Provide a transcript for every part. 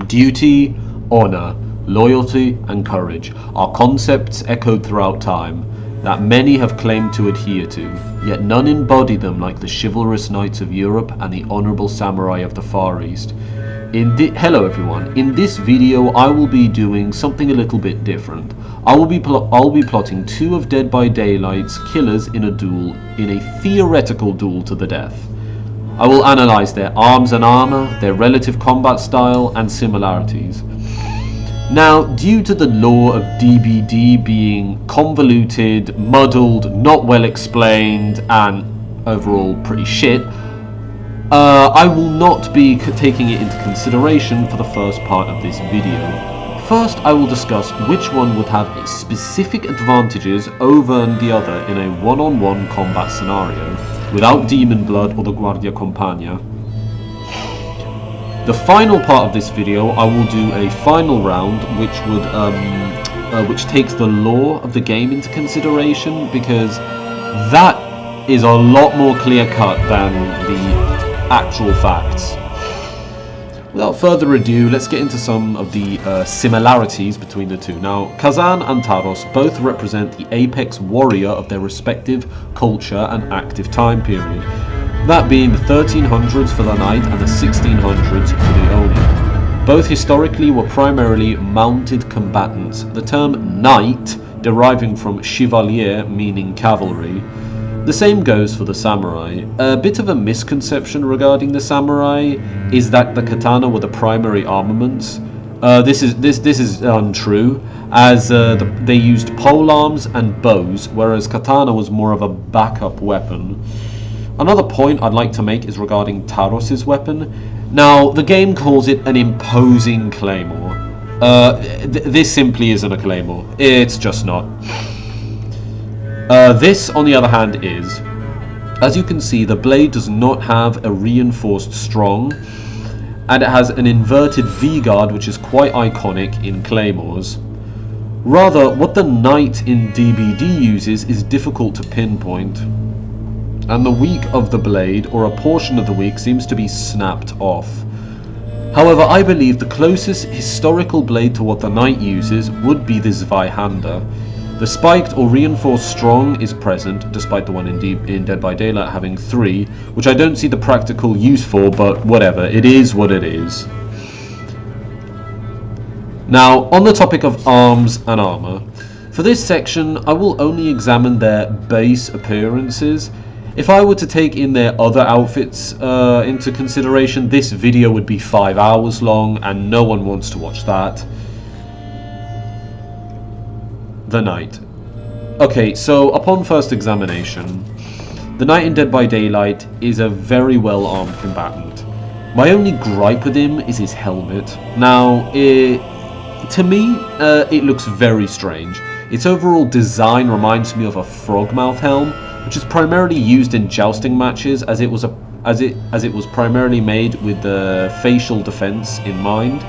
Duty, honor, loyalty, and courage are concepts echoed throughout time that many have claimed to adhere to, yet none embody them like the chivalrous knights of Europe and the honorable samurai of the Far East. Hello everyone, in this video I will be doing something a little bit different. I'll be plotting two of Dead by Daylight's killers in a theoretical duel to the death. I will analyze their arms and armor, their relative combat style, and similarities. Now, due to the lore of DbD being convoluted, muddled, not well explained, and overall pretty shit, I will not be taking it into consideration for the first part of this video. First, I will discuss which one would have specific advantages over the other in a one-on-one combat scenario, without Demon Blood or the Guardia Compagna. The final part of this video, I will do a final round, which takes the lore of the game into consideration, because that is a lot more clear-cut than the actual facts. Without further ado, let's get into some of the similarities between the two. Now, Kazan and Taros both represent the apex warrior of their respective culture and active time period, that being the 1300s for the knight and the 1600s for the Oni. Both historically were primarily mounted combatants, the term knight deriving from chevalier meaning cavalry. The same goes for the samurai. A bit of a misconception regarding the samurai is that the katana were the primary armaments. This is untrue, as they used polearms and bows, whereas katana was more of a backup weapon. Another point I'd like to make is regarding Taros's weapon. Now, the game calls it an imposing claymore. This simply isn't a claymore. It's just not. This, on the other hand, is. As you can see, the blade does not have a reinforced strong, and it has an inverted V-guard, which is quite iconic in claymores. Rather, what the knight in DbD uses is difficult to pinpoint, and the weak of the blade, or a portion of the weak, seems to be snapped off. However, I believe the closest historical blade to what the knight uses would be the Zweihander. The spiked or reinforced strong is present, despite the one in Dead by Daylight having 3, which I don't see the practical use for, but whatever, it is what it is. Now, on the topic of arms and armor, for this section I will only examine their base appearances. If I were to take in their other outfits into consideration, this video would be 5 hours long, and no one wants to watch that. The Knight. Okay, so upon first examination, the Knight in Dead by Daylight is a very well armed combatant. My only gripe with him is his helmet. Now, to me, it looks very strange. Its overall design reminds me of a frogmouth helm, which is primarily used in jousting matches, as it was primarily made with the facial defense in mind.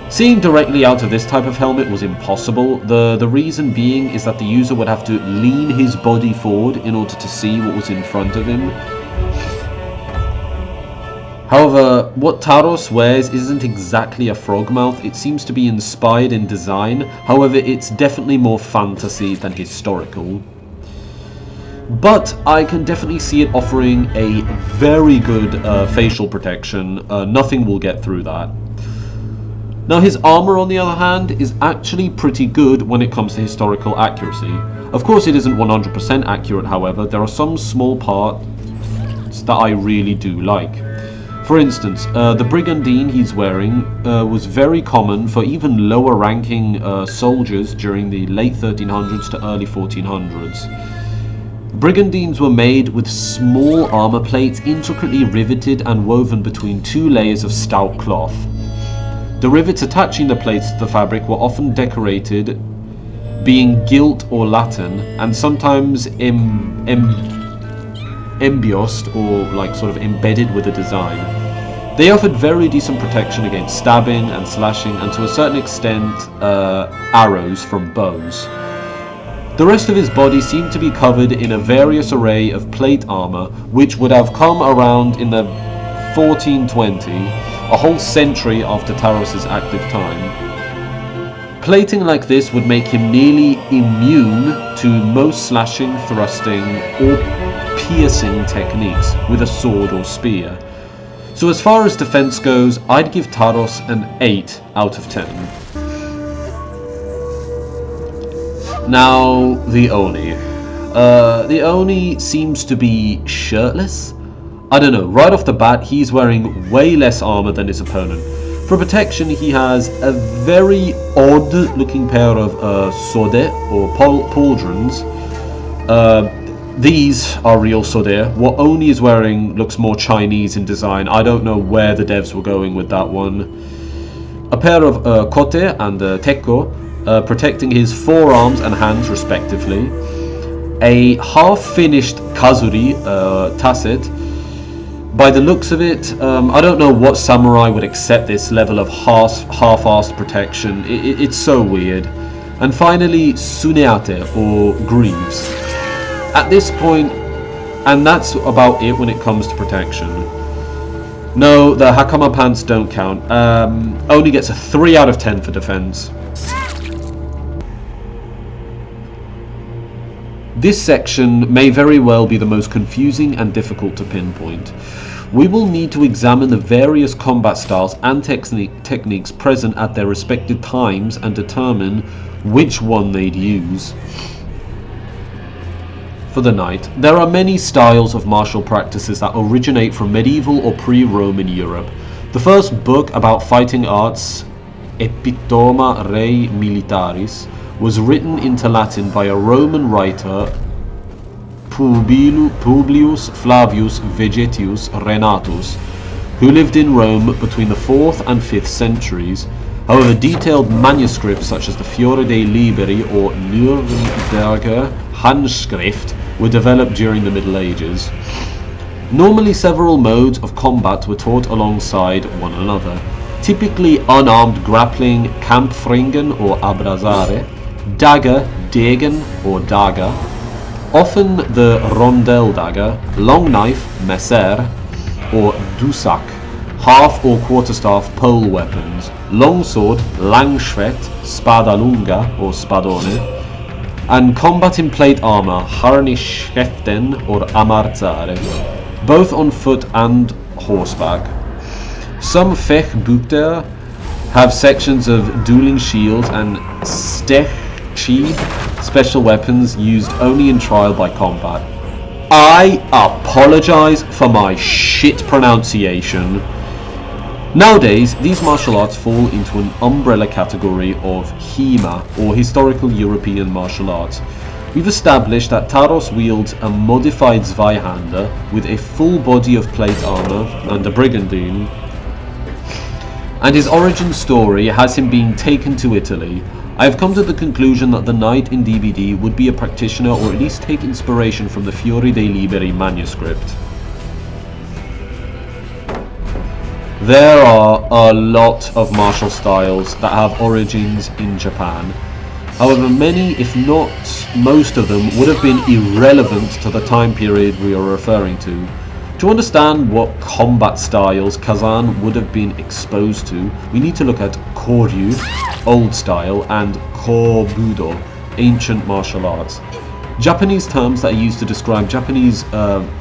Seeing directly out of this type of helmet was impossible. The reason being is that the user would have to lean his body forward in order to see what was in front of him. However, what Taros wears isn't exactly a frogmouth. It seems to be inspired in design. However, it's definitely more fantasy than historical. But I can definitely see it offering a very good facial protection. Nothing will get through that. Now, his armor, on the other hand, is actually pretty good when it comes to historical accuracy. Of course, it isn't 100% accurate, however. There are some small parts that I really do like. For instance, the brigandine he's wearing was very common for even lower ranking soldiers during the late 1300s to early 1400s. Brigandines were made with small armor plates intricately riveted and woven between 2 layers of stout cloth. The rivets attaching the plates to the fabric were often decorated, being gilt or latten, and sometimes embossed or like sort of embedded with a design. They offered very decent protection against stabbing and slashing, and to a certain extent arrows from bows. The rest of his body seemed to be covered in a various array of plate armor, which would have come around in the 1420, a whole century after Taros' active time. Plating like this would make him nearly immune to most slashing, thrusting, or piercing techniques with a sword or spear. So as far as defense goes, I'd give Taros an 8 out of 10. Now, the Oni. The Oni seems to be shirtless. I don't know, right off the bat, he's wearing way less armor than his opponent. For protection, he has a very odd looking pair of sode, or pauldrons. These are real sode. What Oni is wearing looks more Chinese in design. I don't know where the devs were going with that one. A pair of kote and tekko, protecting his forearms and hands respectively. A half-finished kazuri, tacit. By the looks of it, I don't know what samurai would accept this level of half-assed protection. It's so weird. And finally, suneate, or greaves. At this point, and that's about it when it comes to protection. No, the hakama pants don't count. Only gets a 3 out of 10 for defense. This section may very well be the most confusing and difficult to pinpoint. We will need to examine the various combat styles and techniques present at their respective times and determine which one they'd use. For the knight, there are many styles of martial practices that originate from medieval or pre-Roman Europe. The first book about fighting arts, Epitoma Rei Militaris, was written into Latin by a Roman writer, Publius Flavius Vegetius Renatus, who lived in Rome between the 4th and 5th centuries. However, detailed manuscripts such as the Fiore dei Liberi or Nürnberger Handschrift were developed during the Middle Ages. Normally, several modes of combat were taught alongside one another. Typically unarmed grappling, Kampfringen or Abrazare, dagger, degen or dagger, often the rondel dagger, long knife, messer, or dusak, half or quarterstaff pole weapons, longsword, langschwert, spada lunga or spadone, and combat in plate armor, harnischheften or amarzare, both on foot and horseback. Some fechbukter have sections of dueling shields and stechchib, special weapons used only in trial by combat. I apologize for my shit pronunciation. Nowadays, these martial arts fall into an umbrella category of HEMA, or Historical European Martial Arts. We've established that Taros wields a modified Zweihander with a full body of plate armor and a brigandine, and his origin story has him being taken to Italy. I have come to the conclusion that the knight in DbD would be a practitioner, or at least take inspiration from the Fiore dei Liberi manuscript. There are a lot of martial styles that have origins in Japan. However, many, if not most of them, would have been irrelevant to the time period we are referring to. To understand what combat styles Kazan would have been exposed to, we need to look at Koryu, old style, and Kobudo, ancient martial arts. Japanese terms that are used to describe Japanese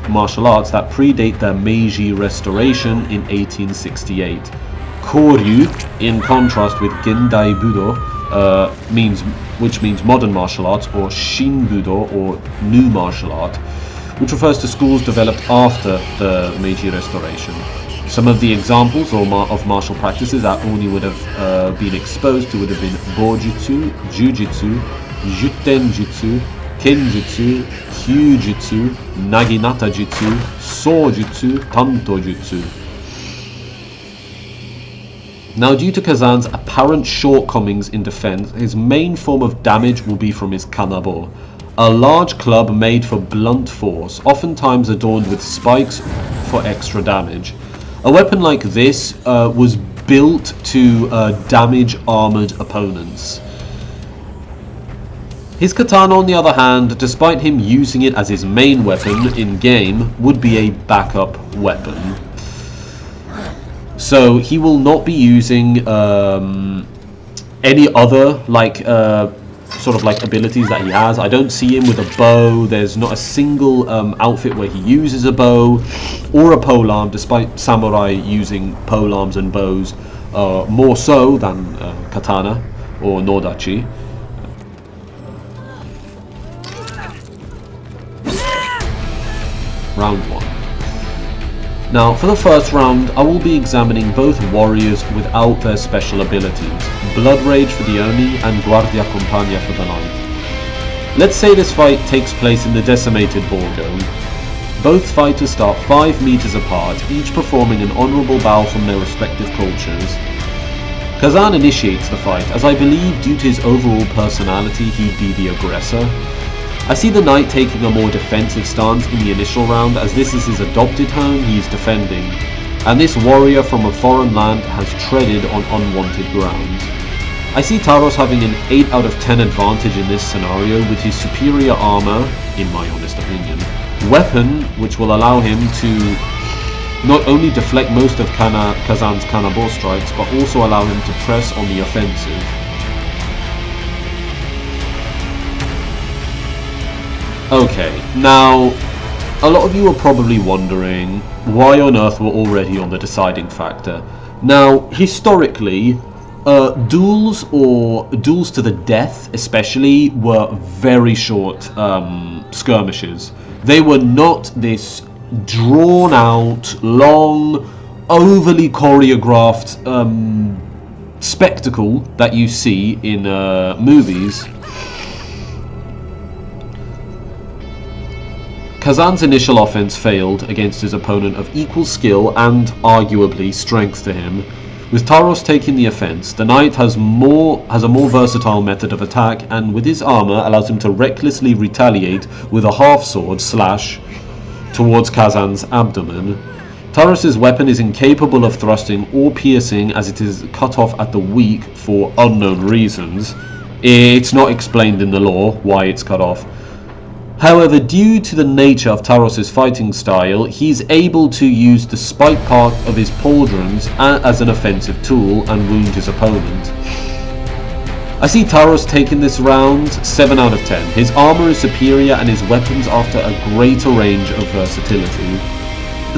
martial arts that predate the Meiji Restoration in 1868. Koryu, in contrast with Gendai Budo, which means modern martial arts, or Shinbudo, or new martial art, which refers to schools developed after the Meiji Restoration. Some of the examples of martial practices that Oni would have been exposed to would have been Bojutsu, Jujutsu, Jutenjutsu, Kenjutsu, Kyujutsu, Naginata Jutsu, Sojutsu, Tantojutsu. Now, due to Kazan's apparent shortcomings in defense, his main form of damage will be from his kanabo, a large club made for blunt force, oftentimes adorned with spikes for extra damage. A weapon like this was built to damage armored opponents. His katana, on the other hand, despite him using it as his main weapon in-game, would be a backup weapon. So he will not be using any other sort of like abilities that he has. I don't see him with a bow. There's not a single outfit where he uses a bow or a polearm, despite samurai using polearms and bows more so than katana or nodachi. Round 1. Now, for the first round, I will be examining both warriors without their special abilities, Blood Rage for the Oni and Guardia Compagna for the Knight. Let's say this fight takes place in the decimated Borgo. Both fighters start 5 meters apart, each performing an honorable bow from their respective cultures. Kazan initiates the fight, as I believe due to his overall personality he'd be the aggressor. I see the knight taking a more defensive stance in the initial round, as this is his adopted home he is defending, and this warrior from a foreign land has treaded on unwanted ground. I see Taros having an 8 out of 10 advantage in this scenario with his superior armor, in my honest opinion, weapon which will allow him to not only deflect most of Kazan's Kanabo strikes, but also allow him to press on the offensive. Okay, now, a lot of you are probably wondering why on earth we're already on the deciding factor. Now, historically, duels or duels to the death especially were very short skirmishes. They were not this drawn out, long, overly choreographed spectacle that you see in movies. Kazan's initial offense failed against his opponent of equal skill and, arguably, strength to him. With Taros taking the offense, the knight has a more versatile method of attack, and with his armor allows him to recklessly retaliate with a half-sword slash towards Kazan's abdomen. Taros' weapon is incapable of thrusting or piercing, as it is cut off at the weak for unknown reasons. It's not explained in the lore why it's cut off. However, due to the nature of Taros' fighting style, he's able to use the spike part of his pauldrons as an offensive tool and wound his opponent. I see Taros taking this round 7 out of 10. His armor is superior and his weapons offer a greater range of versatility.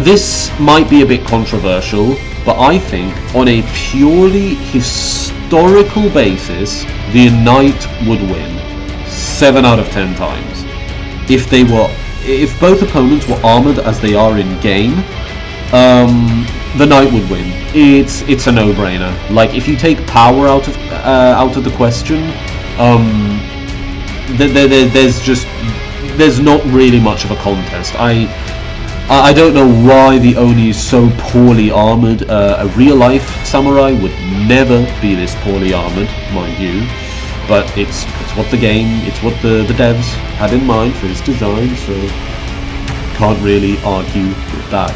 This might be a bit controversial, but I think on a purely historical basis, the knight would win 7 out of 10 times. If both opponents were armored as they are in game, the knight would win. It's a no-brainer. Like, if you take power out of the question, there's not really much of a contest. I don't know why the Oni is so poorly armored. A real-life samurai would never be this poorly armored, mind you. But it's what the devs had in mind for its design, so can't really argue with that.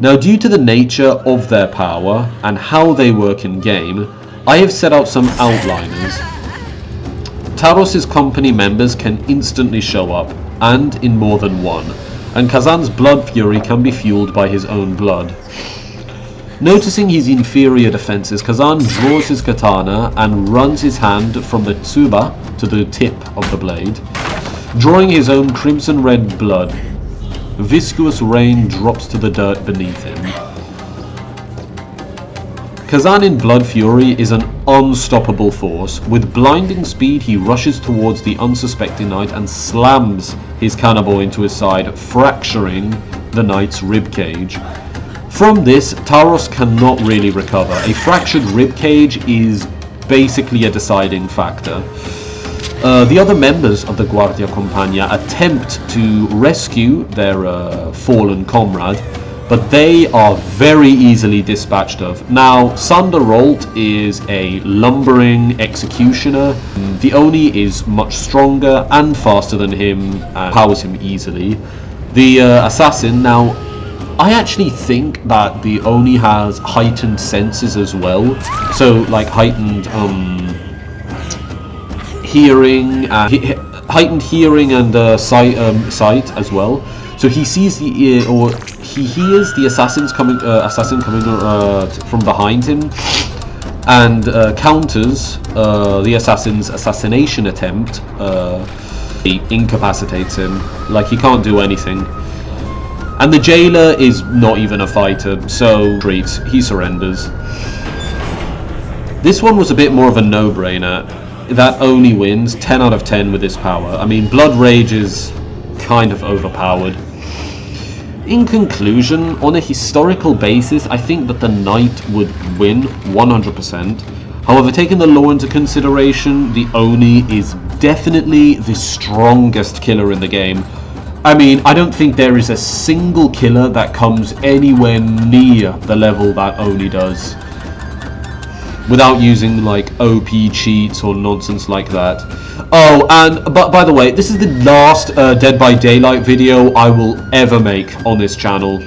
Now, due to the nature of their power and how they work in game, I have set out some outliners. Taros' company members can instantly show up, and in more than one, and Kazan's blood fury can be fueled by his own blood. Noticing his inferior defenses, Kazan draws his katana and runs his hand from the tsuba to the tip of the blade, drawing his own crimson red blood. Viscous rain drops to the dirt beneath him. Kazan in Blood Fury is an unstoppable force. With blinding speed, he rushes towards the unsuspecting knight and slams his cannonball into his side, fracturing the knight's ribcage. From this, Taros cannot really recover. A fractured ribcage is basically a deciding factor. The other members of the Guardia Compagna attempt to rescue their fallen comrade, but they are very easily dispatched of. Now, Sandarolt is a lumbering executioner. The Oni is much stronger and faster than him and powers him easily. The assassin, now, I actually think that the Oni has heightened senses as well, so like heightened hearing and sight as well. So he sees the he hears the assassin coming from behind him, and counters the assassin's assassination attempt. He incapacitates him, like he can't do anything. And the jailer is not even a fighter, so he surrenders. This one was a bit more of a no-brainer. That Oni wins 10 out of 10 with this power. I mean, Blood Rage is kind of overpowered. In conclusion, on a historical basis, I think that the Knight would win 100%. However, taking the lore into consideration, the Oni is definitely the strongest killer in the game. I mean, I don't think there is a single killer that comes anywhere near the level that Oni does, without using like OP cheats or nonsense like that. Oh, and by the way, this is the last Dead by Daylight video I will ever make on this channel.